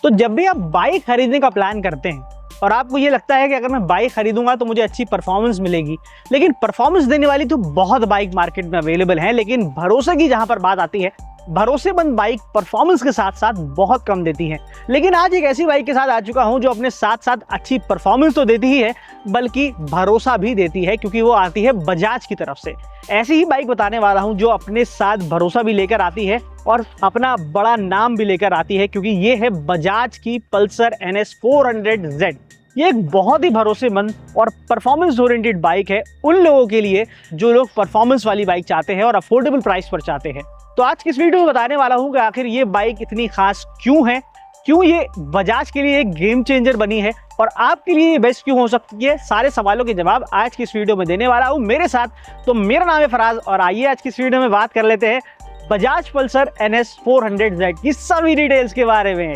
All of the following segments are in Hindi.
तो जब भी आप बाइक खरीदने का प्लान करते हैं और आपको ये लगता है कि अगर मैं बाइक खरीदूंगा तो मुझे अच्छी परफॉर्मेंस मिलेगी, लेकिन परफॉर्मेंस देने वाली तो बहुत बाइक मार्केट में अवेलेबल है, लेकिन भरोसे की जहां पर बात आती है, भरोसेमंद बाइक परफॉर्मेंस के साथ साथ बहुत कम देती है। लेकिन आज एक ऐसी बाइक के साथ आ चुका हूं जो अपने साथ साथ अच्छी परफॉर्मेंस तो देती ही है, बल्कि भरोसा भी देती है, क्योंकि वो आती है बजाज की तरफ से। ऐसी ही बाइक बताने वाला हूं जो अपने साथ भरोसा भी लेकर आती है और अपना बड़ा नाम भी लेकर आती है, क्योंकि ये है बजाज की पल्सर NS 400Z। ये एक बहुत ही भरोसेमंद और परफॉर्मेंस ओरिएंटेड बाइक है उन लोगों के लिए जो लोग परफॉर्मेंस वाली बाइक चाहते हैं और अफोर्डेबल प्राइस पर चाहते हैं। तो आज की इस वीडियो में बताने वाला हूं कि आखिर ये बाइक इतनी खास क्यों है, क्यों ये बजाज के लिए एक गेम चेंजर बनी है और आपके लिए ये बेस्ट क्यों हो सकती है। सारे सवालों के जवाब आज की इस वीडियो में देने वाला हूं मेरे साथ। तो मेरा नाम है फराज और आइए आज की इस वीडियो में बात कर लेते हैं बजाज पल्सर NS 400Z की सभी डिटेल्स के बारे में।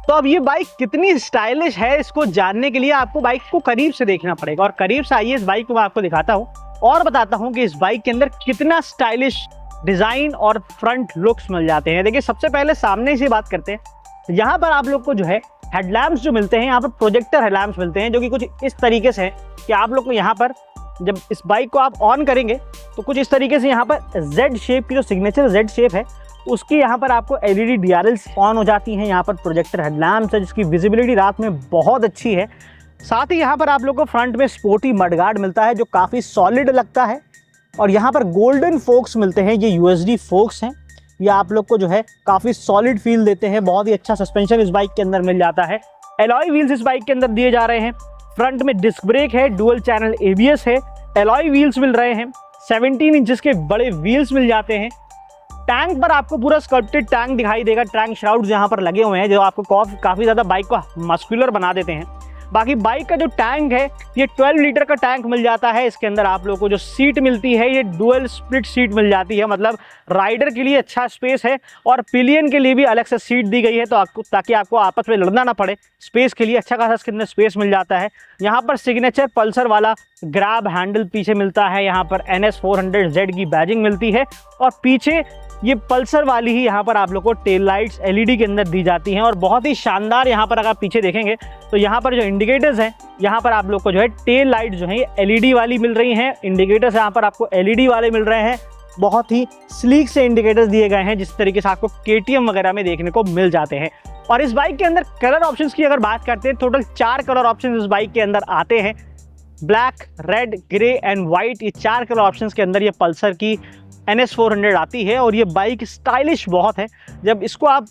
तो अब ये बाइक कितनी स्टाइलिश है, इसको जानने के लिए आपको बाइक को करीब से देखना पड़ेगा। और करीब से आइए इस बाइक को मैं आपको दिखाता हूँ और बताता हूँ कि इस बाइक के अंदर कितना स्टाइलिश डिजाइन और फ्रंट लुक्स मिल जाते हैं। देखिए, सबसे पहले सामने से बात करते हैं। यहाँ पर आप लोग को जो है हेडलैम्प्स जो मिलते हैं, यहाँ पर प्रोजेक्टर हेडलैम्प्स मिलते हैं, जो कि कुछ इस तरीके से है कि आप लोग को यहाँ पर जब इस बाइक को आप ऑन करेंगे तो कुछ इस तरीके से यहाँ पर Z शेप की जो सिग्नेचर Z शेप है उसकी यहाँ पर आपको LED DRLs ऑन हो जाती हैं। यहाँ पर प्रोजेक्टर हेडलैम्प्स है जिसकी विजिबिलिटी रात में बहुत अच्छी है। साथ ही यहाँ पर आप लोग को फ्रंट में स्पोर्टी मडगार्ड मिलता है जो काफ़ी सॉलिड लगता है। और यहाँ पर गोल्डन फोक्स मिलते हैं, ये USD फोक्स हैं, ये आप लोग को जो है काफ़ी सॉलिड फील देते हैं। बहुत ही अच्छा सस्पेंशन इस बाइक के अंदर मिल जाता है। एलॉय व्हील्स इस बाइक के अंदर दिए जा रहे हैं। फ्रंट में डिस्क ब्रेक है, डुअल चैनल ABS है, एलॉय व्हील्स मिल रहे हैं, 17 इंचेस के बड़े व्हील्स मिल जाते हैं। टैंक पर आपको पूरा स्कल्प्टेड टैंक दिखाई देगा। टैंक श्राउड्स यहाँ पर लगे हुए हैं जो आपको काफ़ी ज़्यादा बाइक को मस्कुलर बना देते हैं। बाकी बाइक का जो टैंक है ये 12 लीटर का टैंक मिल जाता है। इसके अंदर आप लोगों को जो सीट मिलती है ये डुअल स्प्लिट सीट मिल जाती है, मतलब राइडर के लिए अच्छा स्पेस है और पिलियन के लिए भी अलग से सीट दी गई है तो आपको, ताकि आपको आपस में लड़ना ना पड़े, स्पेस के लिए अच्छा खासा इसके अंदर स्पेस मिल जाता है। यहाँ पर सिग्नेचर पल्सर वाला ग्रैब हैंडल पीछे मिलता है। यहाँ पर NS 400Z की बैजिंग मिलती है और पीछे ये पल्सर वाली ही यहाँ पर आप लोग को टेल लाइट्स LED के अंदर दी जाती हैं। और बहुत ही शानदार यहाँ पर अगर आप पीछे देखेंगे तो यहाँ पर जो इंडिकेटर्स हैं, यहाँ पर आप लोग को जो है टेल लाइट जो है ये LED वाली मिल रही हैं। इंडिकेटर्स यहाँ पर आपको LED वाले मिल रहे हैं। बहुत ही स्लीक से इंडिकेटर्स दिए गए हैं जिस तरीके से आपको KTM वगैरह में देखने को मिल जाते हैं। और इस बाइक के अंदर कलर ऑप्शंस की अगर बात करते हैं, टोटल 4 कलर ऑप्शन इस बाइक के अंदर आते हैं। Black, red, grey and white, ये 4 कलर ऑप्शंस के अंदर ये पल्सर की NS 400 आती है। और ये बाइक स्टाइलिश बहुत है। जब इसको आप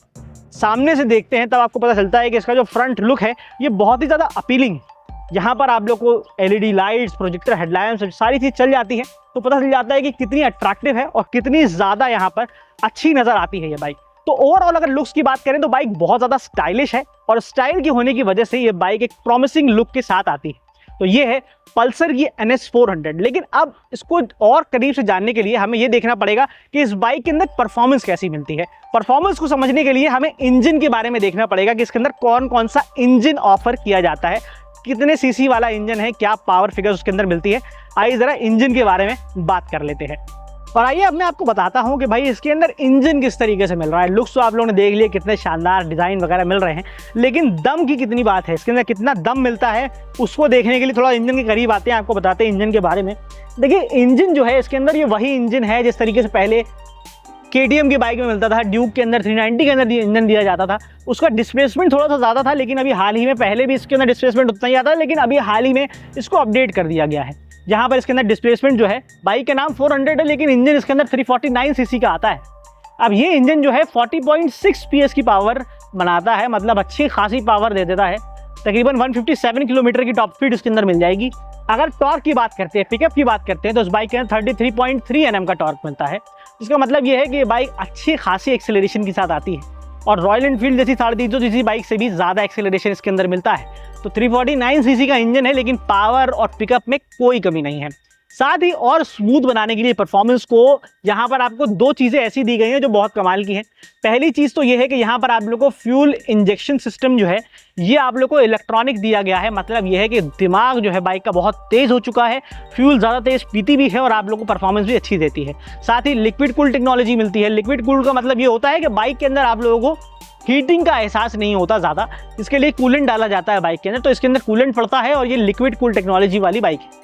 सामने से देखते हैं तब आपको पता चलता है कि इसका जो फ्रंट लुक है ये बहुत ही ज़्यादा अपीलिंग है। यहाँ पर आप लोग को LED लाइट्स, प्रोजेक्टर हेडलाइट्स सारी चीज़ चल जाती है तो पता चल जाता है कि कितनी अट्रैक्टिव है और कितनी ज़्यादा यहाँ पर अच्छी नज़र आती है ये बाइक। तो ओवरऑल अगर लुक्स की बात करें तो बाइक बहुत ज़्यादा स्टाइलिश है और स्टाइल की होने की वजह से ये बाइक एक प्रॉमिसिंग लुक के साथ आती है। तो ये है पल्सर की NS 400। लेकिन अब इसको और करीब से जानने के लिए हमें ये देखना पड़ेगा कि इस बाइक के अंदर परफॉर्मेंस कैसी मिलती है। परफॉर्मेंस को समझने के लिए हमें इंजन के बारे में देखना पड़ेगा कि इसके अंदर कौन कौन सा इंजन ऑफर किया जाता है, कितने सीसी वाला इंजन है, क्या पावर फिगर्स उसके अंदर मिलती है। आइए जरा इंजन के बारे में बात कर लेते हैं। और आइए अब मैं आपको बताता हूं कि भाई इसके अंदर इंजन किस तरीके से मिल रहा है। लुक्स तो आप लोगों ने देख लिए, कितने शानदार डिज़ाइन वगैरह मिल रहे हैं, लेकिन दम की कितनी बात है, इसके अंदर कितना दम मिलता है, उसको देखने के लिए थोड़ा इंजन के करीब आते हैं, आपको बताते हैं इंजन के बारे में। देखिए, इंजन जो है इसके अंदर ये वही इंजन है जिस तरीके से पहले KTM की बाइक में मिलता था, ड्यूक के अंदर 390 के अंदर इंजन दिया जाता था। उसका डिस्प्लेसमेंट थोड़ा सा ज़्यादा था, लेकिन अभी हाल ही में, पहले भी इसके अंदर डिस्प्लेसमेंट उतना ही आता था, लेकिन अभी हाल ही में इसको अपडेट कर दिया गया है। जहाँ पर इसके अंदर डिस्प्लेसमेंट जो है, बाइक का नाम 400 है लेकिन इंजन इसके अंदर 349 सीसी का आता है। अब ये इंजन जो है 40.6 PS की पावर बनाता है, मतलब अच्छी खासी पावर दे देता है। तकरीबन 157 किलोमीटर की टॉप स्पीड इसके अंदर मिल जाएगी। अगर टॉर्क की बात करते हैं, पिकअप की बात करते हैं, तो इस बाइक के अंदर 33.3 Nm का टॉर्क मिलता है। इसका मतलब ये है कि ये बाइक अच्छी खासी एक्सेलरेशन के साथ आती है और रॉयल एनफील्ड जैसी 350 सीसी बाइक से भी ज़्यादा एक्सेलरेशन इसके अंदर मिलता है। तो 349 सीसी का इंजन है लेकिन पावर और पिकअप में कोई कमी नहीं है। साथ ही और स्मूथ बनाने के लिए परफॉर्मेंस को यहाँ पर आपको दो चीज़ें ऐसी दी गई हैं जो बहुत कमाल की हैं। पहली चीज़ तो ये है कि यहाँ पर आप लोगों को फ्यूल इंजेक्शन सिस्टम जो है ये आप लोगों को इलेक्ट्रॉनिक दिया गया है। मतलब ये है कि दिमाग जो है बाइक का बहुत तेज़ हो चुका है, फ्यूल ज़्यादा तेज़ पीती भी है और आप लोगों को परफॉर्मेंस भी अच्छी देती है। साथ ही लिक्विड कूल टेक्नोलॉजी मिलती है। लिक्विड कूल का मतलब ये होता है कि बाइक के अंदर आप लोगों को हीटिंग का एहसास नहीं होता ज़्यादा, इसके लिए कूलेंट डाला जाता है बाइक के अंदर, तो इसके अंदर कूलेंट पड़ता है और ये लिक्विड कूल टेक्नोलॉजी वाली बाइक है।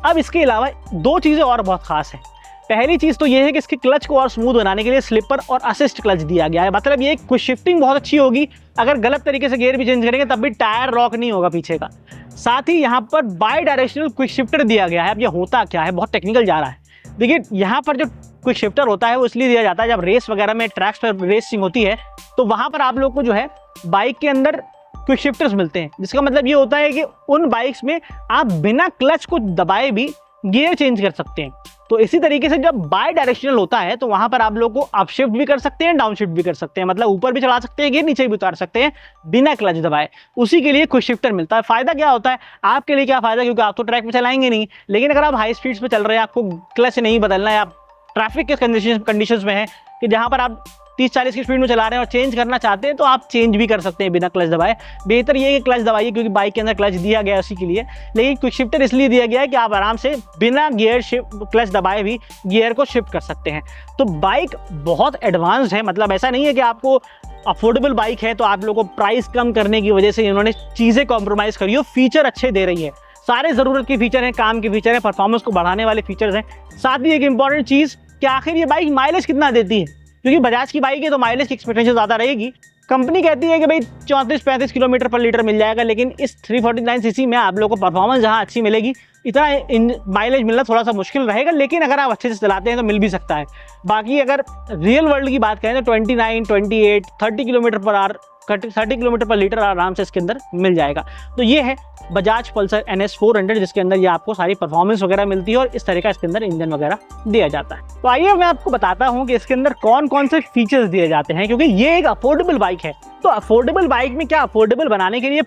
अब इसके अलावा दो चीज़ें और बहुत खास हैं। पहली चीज़ तो ये है कि इसके क्लच को और स्मूथ बनाने के लिए स्लिपर और असिस्ट क्लच दिया गया है। मतलब ये क्विक शिफ्टिंग बहुत अच्छी होगी, अगर गलत तरीके से गियर भी चेंज करेंगे तब भी टायर रॉक नहीं होगा पीछे का। साथ ही यहाँ पर बाई डायरेक्शनल क्विक शिफ्टर दिया गया है। अब ये होता क्या है, बहुत टेक्निकल जा रहा है। देखिए यहाँ पर जो क्विक शिफ्टर होता है वो इसलिए दिया जाता है जब रेस वगैरह में ट्रैक्स पर रेसिंग होती है तो वहाँ पर आप लोग को जो है बाइक के अंदर क्विक शिफ्टर्स मिलते हैं, जिसका मतलब ये होता है कि उन बाइक्स में आप बिना क्लच को दबाए भी गियर चेंज कर सकते हैं। तो इसी तरीके से जब बाई डायरेक्शनल होता है तो वहां पर आप लोग को अप शिफ्ट भी कर सकते हैं, डाउन शिफ्ट भी कर सकते हैं, मतलब ऊपर भी चला सकते हैं गियर, नीचे भी उतार सकते हैं बिना क्लच दबाए। उसी के लिए क्विक शिफ्टर मिलता है। फायदा क्या होता है आपके लिए, क्या फायदा, क्योंकि आप तो ट्रैक पे चलाएंगे नहीं, लेकिन अगर आप हाई स्पीड्स पे चल रहे हैं, आपको क्लच नहीं बदलना है, आप ट्रैफिक के कंडीशंस में है कि जहां पर आप 30-40 की स्पीड में चला रहे हैं और चेंज करना चाहते हैं तो आप चेंज भी कर सकते हैं बिना क्लच दबाए। बेहतर ये है कि क्लच दबाइए, क्योंकि बाइक के अंदर क्लच दिया गया है उसी के लिए, लेकिन क्विक शिफ्टर इसलिए दिया गया है कि आप आराम से बिना गियर क्लच दबाए भी गियर को शिफ्ट कर सकते हैं। तो बाइक बहुत एडवांस्ड है। मतलब ऐसा नहीं है कि आपको अफोर्डेबल बाइक है तो आप लोगों को प्राइस कम करने की वजह से इन्होंने चीज़ें कॉम्प्रोमाइज़ करी हो, फीचर अच्छे दे रही है, सारे ज़रूरत के फीचर हैं, काम के फीचर हैं, परफॉर्मेंस को बढ़ाने वाले फीचर्स हैं। साथ ही एक इंपॉर्टेंट चीज़ कि आखिर ये बाइक माइलेज कितना देती है, क्योंकि बजाज की बाइक है तो माइलेज की एक्सपेक्टेशन ज़्यादा रहेगी। कंपनी कहती है कि भाई 34-35 किलोमीटर पर लीटर मिल जाएगा, लेकिन इस 349 सीसी में आप लोगों को परफॉर्मेंस जहाँ अच्छी मिलेगी इतना माइलेज मिलना थोड़ा सा मुश्किल रहेगा, लेकिन अगर आप अच्छे से चलाते हैं तो मिल भी सकता है। बाकी अगर रियल वर्ल्ड की बात करें तो 29, 28, 30 किलोमीटर पर आवर 30 किलोमीटर पर लीटर आराम से इसके अंदर मिल जाएगा। तो ये है बजाज पल्सर NS 400, जिसके अंदर ये आपको सारी परफॉर्मेंस वगैरह मिलती है और इस तरह का इसके अंदर इंजन वगैरह दिया जाता है। तो आइए मैं आपको बताता हूँ कि इसके अंदर कौन कौन से फीचर्स दिए जाते हैं, क्योंकि ये एक अफोर्डेबल बाइक है। तो अफोर्डेबल बाइक में क्या अफोर्डेबल बनाने के लिए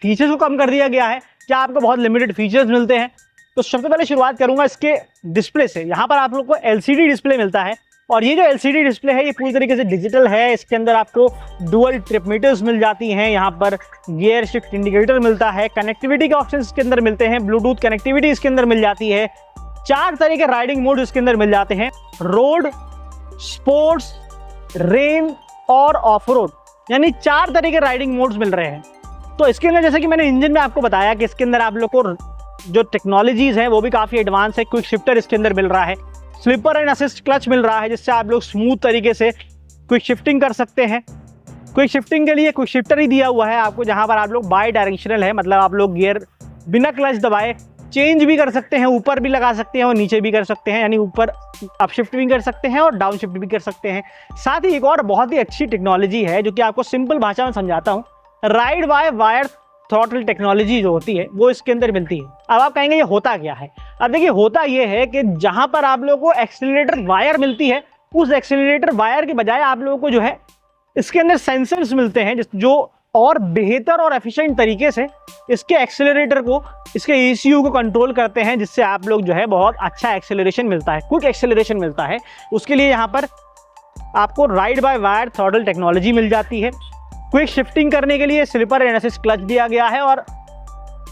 फीचर्स को कम कर दिया गया है, क्या आपको बहुत लिमिटेड फीचर्स मिलते हैं। तो सबसे पहले शुरुआत करूंगा इसके डिस्प्ले से। यहाँ पर आप लोग को LCD डिस्प्ले मिलता है और ये जो LCD डिस्प्ले है ये पूरी तरीके से डिजिटल है। इसके अंदर आपको डुअल ट्रिप मीटर्स मिल जाती हैं, यहाँ पर गियर शिफ्ट इंडिकेटर मिलता है, कनेक्टिविटी के ऑप्शन इसके अंदर मिलते हैं, ब्लूटूथ कनेक्टिविटी इसके अंदर मिल जाती है, 4 तरह के राइडिंग मोड इसके अंदर मिल जाते हैं, रोड, स्पोर्ट्स, रेन और ऑफ रोड, यानी 4 तरह के राइडिंग मोड्स मिल रहे हैं। तो इसके अंदर जैसे कि मैंने इंजन में आपको बताया कि इसके अंदर आप लोग को जो टेक्नोलॉजीज है वो भी काफ़ी एडवांस है। क्विक शिफ्टर इसके अंदर मिल रहा है, स्लिपर एंड असिस्ट क्लच मिल रहा है, जिससे आप लोग स्मूथ तरीके से क्विक शिफ्टिंग कर सकते हैं। क्विक शिफ्टिंग के लिए क्विक शिफ्टर ही दिया हुआ है आपको, जहां पर आप लोग बाई डायरेक्शनल है, मतलब आप लोग गियर बिना क्लच दबाए चेंज भी कर सकते हैं, ऊपर भी लगा सकते हैं और नीचे भी कर सकते हैं, यानी ऊपर अप शिफ्ट भी कर सकते हैं और डाउन शिफ्ट भी कर सकते हैं। साथ ही एक और बहुत ही अच्छी टेक्नोलॉजी है जो कि आपको सिंपल भाषा में समझाता हूँ, ride by wire throttle technology जो होती है वो इसके अंदर मिलती है। अब आप कहेंगे ये होता क्या है। अब देखिए होता ये है कि जहां पर आप लोगों को एक्सीलरेटर वायर मिलती है, उस एक्सीलरेटर वायर के बजाय आप लोगों को जो है इसके अंदर सेंसर्स मिलते हैं जो और बेहतर और एफिशिएंट तरीके से इसके एक्सीलरेटर को, इसके ECU को कंट्रोल करते हैं, जिससे आप लोग जो है बहुत अच्छा एक्सेलरेशन मिलता है, क्विक एक्सेलरेशन मिलता है। उसके लिए यहाँ पर आपको ride by wire throttle technology मिल जाती है। क्विक शिफ्टिंग करने के लिए स्लिपर एंड असिस्ट क्लच दिया गया है और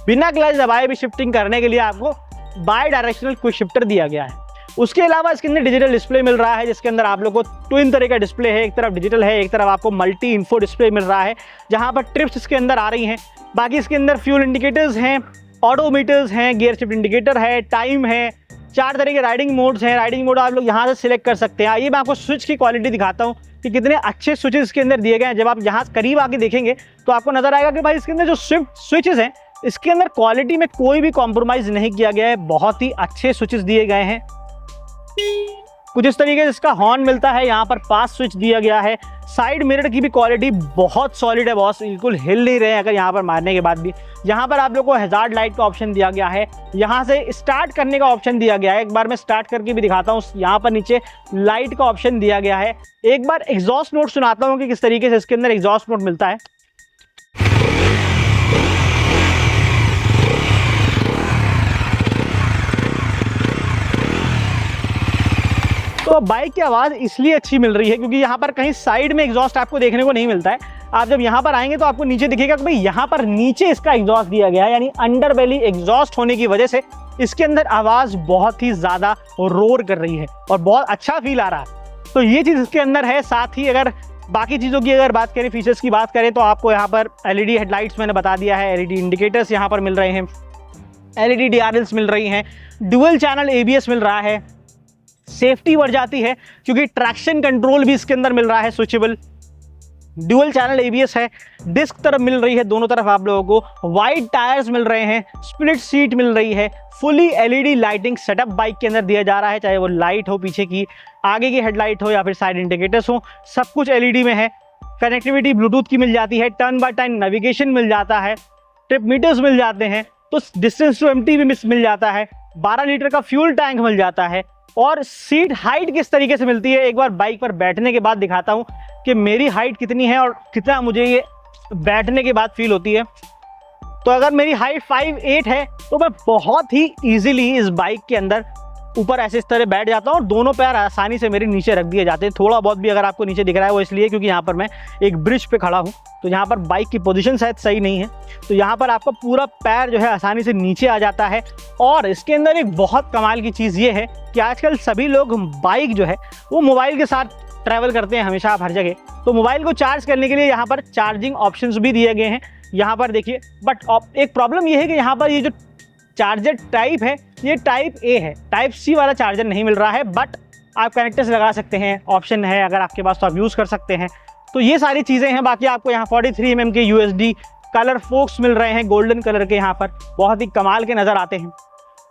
बिना क्लच दबाए भी शिफ्टिंग करने के लिए आपको बाई डायरेक्शनल क्विक शिफ्टर दिया गया है। उसके अलावा इसके अंदर डिजिटल डिस्प्ले मिल रहा है, जिसके अंदर आप लोग को ट्विन तरह का डिस्प्ले है, एक तरफ डिजिटल है, एक तरफ आपको मल्टी इन्फो डिस्प्ले मिल रहा है, जहां पर ट्रिप्स इसके अंदर आ रही हैं। बाकी इसके अंदर फ्यूल इंडिकेटर्स हैं, ऑडोमीटर्स हैं, गियर शिफ्ट इंडिकेटर है, टाइम है, 4 तरह के राइडिंग मोड्स हैं। राइडिंग मोड आप लोग यहाँ से सिलेक्ट कर सकते हैं। आइए मैं आपको स्विच की क्वालिटी दिखाता हूँ कि कितने अच्छे स्विचेस इसके अंदर दिए गए हैं। जब आप यहाँ करीब आके देखेंगे तो आपको नजर आएगा कि भाई इसके अंदर जो स्विचेस हैं इसके अंदर क्वालिटी में कोई भी कॉम्प्रोमाइज नहीं किया गया है, बहुत ही अच्छे स्विचेस दिए गए हैं। कुछ इस तरीके से इसका हॉर्न मिलता है, यहाँ पर पास स्विच दिया गया है। साइड मिरर की भी क्वालिटी बहुत सॉलिड है बॉस, बिल्कुल हिल नहीं रहे हैं अगर यहाँ पर मारने के बाद भी। यहाँ पर आप लोग को हैजार्ड लाइट का ऑप्शन दिया गया है, यहाँ से स्टार्ट करने का ऑप्शन दिया गया है। एक बार मैं स्टार्ट करके भी दिखाता हूँ, यहाँ पर नीचे लाइट का ऑप्शन दिया गया है। एक बार एग्जॉस्ट नोट सुनाता हूँ कि किस तरीके से इसके अंदर एग्जॉस्ट नोट मिलता है। तो बाइक की आवाज़ इसलिए अच्छी मिल रही है क्योंकि यहाँ पर कहीं साइड में एग्जॉस्ट आपको देखने को नहीं मिलता है। आप जब यहाँ पर आएंगे तो आपको नीचे दिखेगा कि भाई यहाँ पर नीचे इसका एग्जॉस्ट दिया गया है, यानी अंडर बेली एग्जॉस्ट होने की वजह से इसके अंदर आवाज़ बहुत ही ज़्यादा रोर कर रही है और बहुत अच्छा फील आ रहा है। तो ये चीज़ इसके अंदर है। साथ ही अगर बाकी चीज़ों की अगर बात करें, फीचर्स की बात करें, तो आपको यहाँ पर LED हेडलाइट्स मैंने बता दिया है, LED इंडिकेटर्स यहाँ पर मिल रहे हैं, LED DRLs मिल रही हैं, डुअल चैनल ABS मिल रहा है, सेफ्टी बढ़ जाती है क्योंकि ट्रैक्शन कंट्रोल भी इसके अंदर मिल रहा है, स्विचेबल, डुअल चैनल ABS है, डिस्क तरफ मिल रही है दोनों तरफ आप लोगों को, वाइड टायर्स मिल रहे हैं, स्प्लिट सीट मिल रही है, fully LED lighting setup bike के अंदर दिया जा रहा है, चाहे वो लाइट हो पीछे की, आगे की हेडलाइट हो या फिर साइड इंडिकेटर्स हो, सब कुछ LED में है। कनेक्टिविटी ब्लूटूथ की मिल जाती है, टर्न बाय टर्न नेविगेशन मिल जाता है, ट्रिप मीटर्स मिल जाते हैं, तो डिस्टेंस टू एम्प्टी भी मिल जाता है, 12 लीटर का फ्यूल टैंक मिल जाता है। और सीट हाइट किस तरीके से मिलती है एक बार बाइक पर बैठने के बाद दिखाता हूँ कि मेरी हाइट कितनी है और कितना मुझे ये बैठने के बाद फील होती है। तो अगर मेरी हाइट 5'8" है तो मैं बहुत ही इजीली इस बाइक के अंदर ऊपर ऐसे इस तरह बैठ जाता हूँ और दोनों पैर आसानी से मेरे नीचे रख दिए जाते हैं। थोड़ा बहुत भी अगर आपको नीचे दिख रहा है वो इसलिए क्योंकि यहाँ पर मैं एक ब्रिज पे खड़ा हूँ, तो यहाँ पर बाइक की पोजीशन शायद सही नहीं है, तो यहाँ पर आपका पूरा पैर जो है आसानी से नीचे आ जाता है। और इसके अंदर एक बहुत कमाल की चीज़ ये है कि आजकल सभी लोग बाइक जो है वो मोबाइल के साथ ट्रैवल करते हैं हमेशा, आप हर जगह, तो मोबाइल को चार्ज करने के लिए यहाँ पर चार्जिंग ऑप्शंस भी दिए गए हैं यहाँ पर देखिए। बट एक प्रॉब्लम ये है कि यहाँ पर ये जो चार्जर टाइप है ये टाइप A है, टाइप C वाला चार्जर नहीं मिल रहा है, बट आप कनेक्टर्स लगा सकते हैं, ऑप्शन है अगर आपके पास तो आप यूज़ कर सकते हैं। तो ये सारी चीज़ें हैं। बाकी आपको यहाँ 43 mm के USD कलर फोक्स मिल रहे हैं, गोल्डन कलर के, यहाँ पर बहुत ही कमाल के नज़र आते हैं।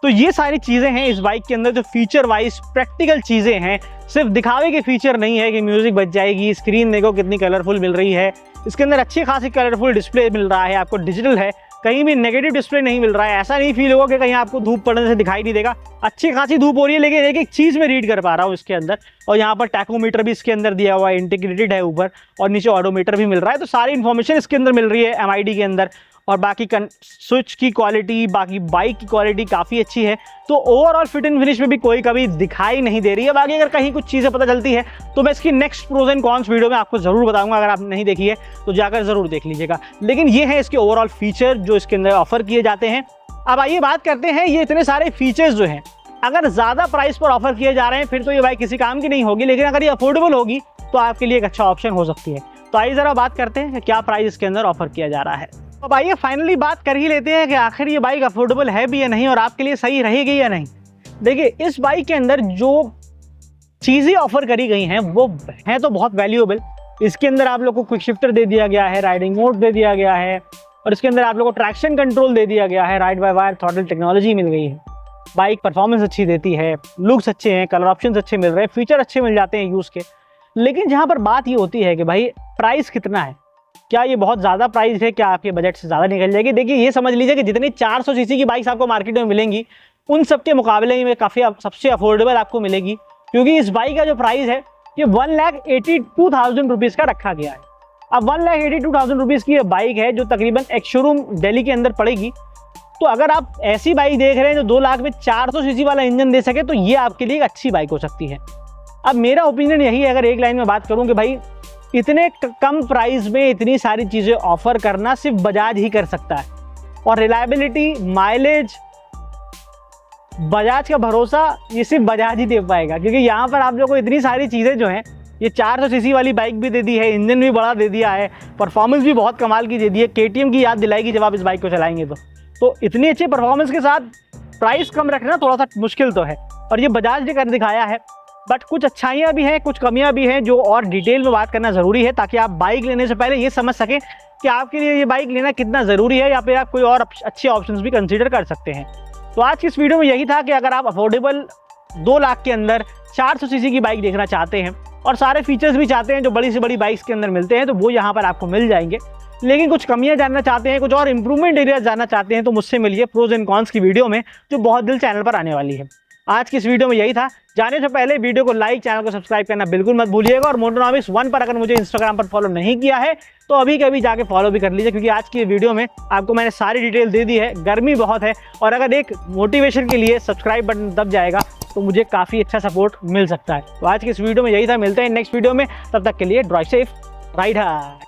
तो ये सारी चीज़ें हैं इस बाइक के अंदर जो फीचर वाइज प्रैक्टिकल चीज़ें हैं, सिर्फ दिखावे के फीचर नहीं है कि म्यूज़िक बज जाएगी, स्क्रीन देखो कितनी कलरफुल मिल रही है, इसके अंदर अच्छी खासी कलरफुल डिस्प्ले मिल रहा है आपको, डिजिटल है, कहीं भी नेगेटिव डिस्प्ले नहीं मिल रहा है। ऐसा नहीं फील होगा कि कहीं आपको धूप पड़ने से दिखाई नहीं देगा, अच्छी खासी धूप हो रही है लेकिन एक एक चीज़ में रीड कर पा रहा हूँ इसके अंदर। और यहाँ पर टैकोमीटर भी इसके अंदर दिया हुआ है, इंटीग्रेटेड है ऊपर, और नीचे ऑडोमीटर भी मिल रहा है, तो सारी इन्फॉर्मेशन इसके अंदर मिल रही है MID के अंदर। और बाकी स्विच की क्वालिटी, बाकी बाइक की क्वालिटी काफ़ी अच्छी है, तो ओवरऑल फिट एंड फिनिश में भी कोई कभी दिखाई नहीं दे रही है। बाकी अगर कहीं कुछ चीज़ें पता चलती है तो मैं इसकी next pros and cons video में आपको ज़रूर बताऊंगा, अगर आपने नहीं देखी है तो जाकर ज़रूर देख लीजिएगा। लेकिन ये है इसके ओवरऑल फीचर जो इसके अंदर ऑफर किए जाते हैं। अब आइए बात करते हैं, ये इतने सारे फीचर्स जो हैं अगर ज़्यादा प्राइस पर ऑफर किए जा रहे हैं फिर तो ये बाइक किसी काम की नहीं होगी, लेकिन अगर ये अफोर्डेबल होगी तो आपके लिए एक अच्छा ऑप्शन हो सकती है। तो आइए ज़रा बात करते हैं कि क्या प्राइस इसके अंदर ऑफर किया जा रहा है। अब आइए फाइनली बात कर ही लेते हैं कि आखिर ये बाइक अफोर्डेबल है भी या नहीं और आपके लिए सही रहेगी या नहीं। देखिए, इस बाइक के अंदर जो चीज़ें ऑफर करी गई हैं वो हैं तो बहुत वैल्यूएबल। इसके अंदर आप लोग को क्विक शिफ्टर दे दिया गया है, राइडिंग मोड दे दिया गया है, और इसके अंदर आप लोग को ट्रैक्शन कंट्रोल दे दिया गया है, ride by wire throttle technology मिल गई है, बाइक परफॉर्मेंस अच्छी देती है, लुक्स अच्छे हैं, कलर ऑप्शंस अच्छे मिल रहे हैं, फीचर अच्छे मिल जाते हैं यूज़ के। लेकिन जहाँ पर बात ये होती है कि भाई प्राइस कितना है, क्या ये बहुत ज़्यादा प्राइस है, क्या आपके बजट से ज़्यादा निकल जाएगी। देखिए, ये समझ लीजिए कि जितनी 400 सीसी की बाइक्स आपको मार्केट में मिलेंगी उन सब के मुकाबले में काफ़ी सबसे अफोर्डेबल आपको मिलेगी, क्योंकि इस बाइक का जो प्राइस है ये 1,82,000 रुपीज़ का रखा गया है। अब 1,82,000 रुपीज़ की ये बाइक है जो तकरीबन एक शोरूम दिल्ली के अंदर पड़ेगी। तो अगर आप ऐसी बाइक देख रहे हैं जो 2 लाख में 400 सीसी वाला इंजन दे सके तो ये आपके लिए एक अच्छी बाइक हो सकती है। अब मेरा ओपिनियन यही है, अगर एक लाइन में बात करूं, कि भाई इतने कम प्राइस में इतनी सारी चीज़ें ऑफर करना सिर्फ बजाज ही कर सकता है, और रिलायबिलिटी, माइलेज, बजाज का भरोसा ये सिर्फ बजाज ही दे पाएगा, क्योंकि यहाँ पर आप लोगों को इतनी सारी चीज़ें जो हैं, ये 400 सीसी वाली बाइक भी दे दी है, इंजन भी बड़ा दे दिया है, परफॉर्मेंस भी बहुत कमाल की दे दी है, KTM की याद दिलाएगी जब आप इस बाइक को चलाएंगे तो इतनी अच्छी परफॉर्मेंस के साथ प्राइस कम रखना थोड़ा सा मुश्किल तो है, और ये बजाज ने कर दिखाया है। बट कुछ अच्छाइयाँ भी हैं, कुछ कमियाँ भी हैं, जो और डिटेल में बात करना ज़रूरी है, ताकि आप बाइक लेने से पहले ये समझ सकें कि आपके लिए ये बाइक लेना कितना ज़रूरी है, या फिर आप कोई और अच्छे ऑप्शंस भी कंसीडर कर सकते हैं। तो आज की इस वीडियो में यही था कि अगर आप अफोर्डेबल 2 लाख के अंदर 400 सीसी की बाइक देखना चाहते हैं और सारे फीचर्स भी चाहते हैं जो बड़ी से बड़ी बाइक्स के अंदर मिलते हैं, तो वो यहाँ पर आपको मिल जाएंगे। लेकिन कुछ कमियां जानना चाहते हैं, कुछ और इंप्रूवमेंट एरिया जानना चाहते हैं, तो मुझसे मिलिए प्रोज एंड कॉन्स की वीडियो में, जो बहुत दिल चैनल पर आने वाली है। आज की इस वीडियो में यही था। जाने से पहले वीडियो को लाइक, चैनल को सब्सक्राइब करना बिल्कुल मत भूलिएगा, और मोटोनॉमिक्स 1 पर अगर मुझे इंस्टाग्राम पर फॉलो नहीं किया है तो अभी कभी जाके फॉलो भी कर लीजिए, क्योंकि आज की वीडियो में आपको मैंने सारी डिटेल दे दी है। गर्मी बहुत है, और अगर एक मोटिवेशन के लिए सब्सक्राइब बटन दब जाएगा तो मुझे काफ़ी अच्छा सपोर्ट मिल सकता है। तो आज की इस वीडियो में यही था, मिलते हैं नेक्स्ट वीडियो में, तब तक के लिए ड्राइव सेफ, राइड हार्ड।